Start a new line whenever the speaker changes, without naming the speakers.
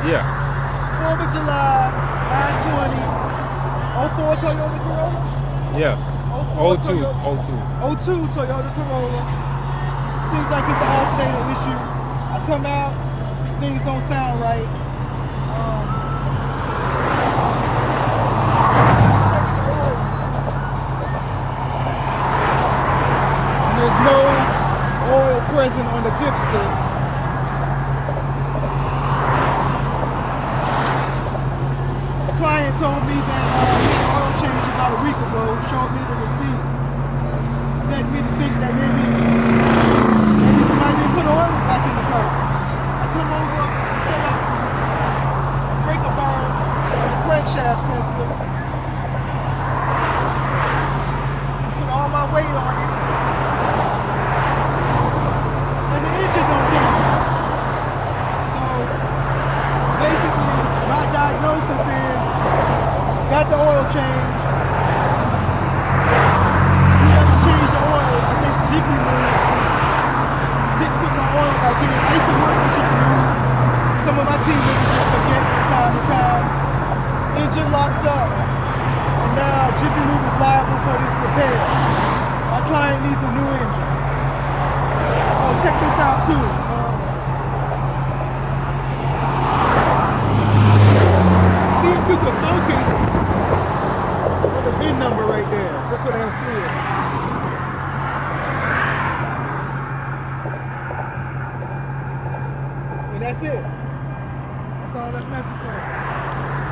Yeah.
4th of July, 920. '04 Toyota Corolla?
Yeah.
'04
O two.
Toyota.
O two.
'02 Toyota Corolla. Seems like it's an alternator issue. I come out, things don't sound right. Check the oil. And there's no oil present on the dipstick. The client told me that he had an oil change about a week ago, showed me the receipt. Led me to think that maybe somebody didn't put oil back in the car. I come over and set up a breaker bar on the crankshaft sensor. I put all my weight on it. And the engine don't change. So basically my diagnosis is got the oil change. We have to change the oil. I think Jiffy Lube didn't put my oil back in. I used to work with Jiffy Lube. Some of my teammates just forget from time to time. Engine locks up. And now Jiffy Lube is liable for this repair. My client needs a new engine. Oh, check this out too. See if you can focus on the VIN number right there, just so they'll see it. And that's it. That's all that's necessary.